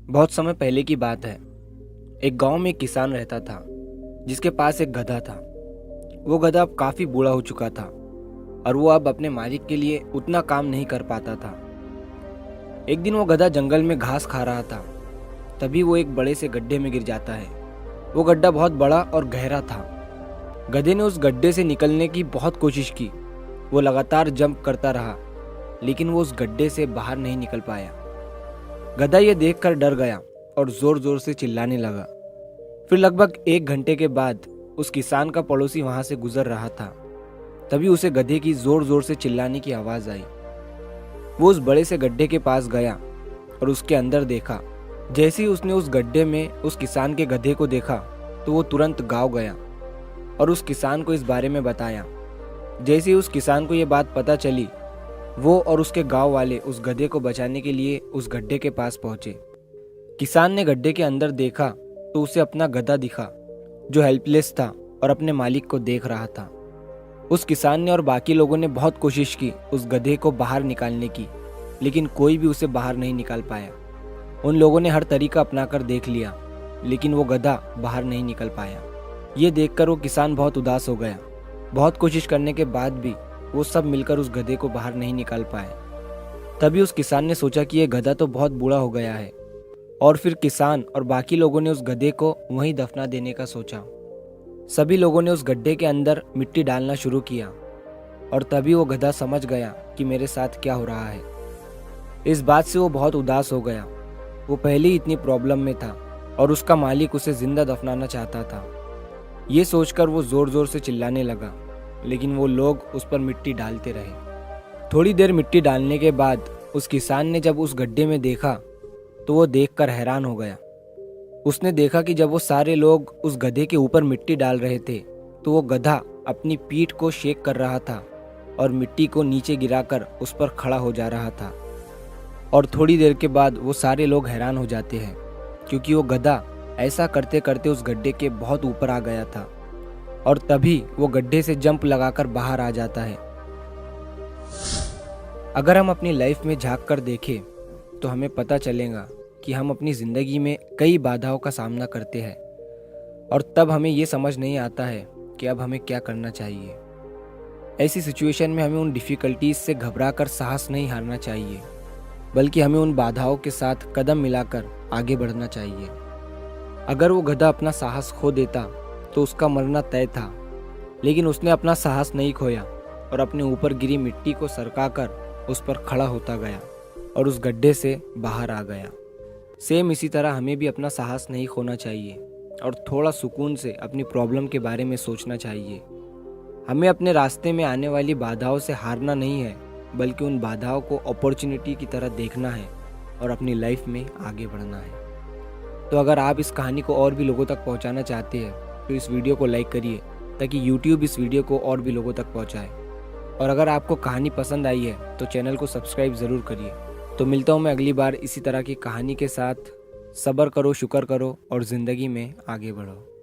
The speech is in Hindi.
बहुत समय पहले की बात है। एक गांव में एक किसान रहता था जिसके पास एक गधा था। वो गधा अब काफी बूढ़ा हो चुका था और वो अब अपने मालिक के लिए उतना काम नहीं कर पाता था। एक दिन वो गधा जंगल में घास खा रहा था, तभी वो एक बड़े से गड्ढे में गिर जाता है। वो गड्ढा बहुत बड़ा और गहरा था। गधे ने उस गड्ढे से निकलने की बहुत कोशिश की। वो लगातार जंप करता रहा, लेकिन वो उस गड्ढे से बाहर नहीं निकल पाया। गधा ये देखकर डर गया और जोर जोर से चिल्लाने लगा। फिर लगभग 1 घंटे के बाद उस किसान का पड़ोसी वहां से गुजर रहा था। तभी उसे गधे की जोर जोर से चिल्लाने की आवाज आई। वो उस बड़े से गड्ढे के पास गया और उसके अंदर देखा। जैसे ही उसने उस गड्ढे में उस किसान के गधे को देखा तो वो तुरंत गाँव गया और उस किसान को इस बारे में बताया। जैसे ही उस किसान को ये बात पता चली, वो और उसके गांव वाले उस गधे को बचाने के लिए उस गड्ढे के पास पहुंचे। किसान ने गड्ढे के अंदर देखा तो उसे अपना गधा दिखा जो हेल्पलेस था और अपने मालिक को देख रहा था। उस किसान ने और बाकी लोगों ने बहुत कोशिश की उस गधे को बाहर निकालने की, लेकिन कोई भी उसे बाहर नहीं निकाल पाया। उन लोगों ने हर तरीका अपनाकर देख लिया, लेकिन वो गधा बाहर नहीं निकल पाया। ये देखकर वो किसान बहुत उदास हो गया। बहुत कोशिश करने के बाद भी वो सब मिलकर उस गधे को बाहर नहीं निकाल पाए। तभी उस किसान ने सोचा कि यह गधा तो बहुत बूढ़ा हो गया है, और फिर किसान और बाकी लोगों ने उस गधे को वहीं दफना देने का सोचा। सभी लोगों ने उस गड्ढे के अंदर मिट्टी डालना शुरू किया और तभी वो गधा समझ गया कि मेरे साथ क्या हो रहा है। इस बात से वो बहुत उदास हो गया। वो पहले ही इतनी प्रॉब्लम में था और उसका मालिक उसे जिंदा दफनाना चाहता था। ये सोचकर वो जोर जोर से चिल्लाने लगा, लेकिन वो लोग उस पर मिट्टी डालते रहे। थोड़ी देर मिट्टी डालने के बाद उस किसान ने जब उस गड्ढे में देखा तो वो देखकर हैरान हो गया। उसने देखा कि जब वो सारे लोग उस गधे के ऊपर मिट्टी डाल रहे थे तो वो गधा अपनी पीठ को शेक कर रहा था और मिट्टी को नीचे गिराकर उस पर खड़ा हो जा रहा था। और थोड़ी देर के बाद वो सारे लोग हैरान हो जाते हैं, क्योंकि वो गधा ऐसा करते करते उस गड्ढे के बहुत ऊपर आ गया था और तभी वो गड्ढे से जंप लगाकर बाहर आ जाता है। अगर हम अपनी लाइफ में झांक कर देखें तो हमें पता चलेगा कि हम अपनी ज़िंदगी में कई बाधाओं का सामना करते हैं, और तब हमें ये समझ नहीं आता है कि अब हमें क्या करना चाहिए। ऐसी सिचुएशन में हमें उन डिफ़िकल्टीज से घबराकर साहस नहीं हारना चाहिए, बल्कि हमें उन बाधाओं के साथ कदम मिलाकर आगे बढ़ना चाहिए। अगर वो गधा अपना साहस खो देता तो उसका मरना तय था, लेकिन उसने अपना साहस नहीं खोया और अपने ऊपर गिरी मिट्टी को सरकाकर उस पर खड़ा होता गया और उस गड्ढे से बाहर आ गया। सेम इसी तरह हमें भी अपना साहस नहीं खोना चाहिए और थोड़ा सुकून से अपनी प्रॉब्लम के बारे में सोचना चाहिए। हमें अपने रास्ते में आने वाली बाधाओं से हारना नहीं है, बल्कि उन बाधाओं को अपॉर्चुनिटी की तरह देखना है और अपनी लाइफ में आगे बढ़ना है। तो अगर आप इस कहानी को और भी लोगों तक पहुंचाना चाहते हैं तो इस वीडियो को लाइक करिए, ताकि YouTube इस वीडियो को और भी लोगों तक पहुंचाए। और अगर आपको कहानी पसंद आई है तो चैनल को सब्सक्राइब ज़रूर करिए। तो मिलता हूँ मैं अगली बार इसी तरह की कहानी के साथ। सब्र करो, शुक्र करो और ज़िंदगी में आगे बढ़ो।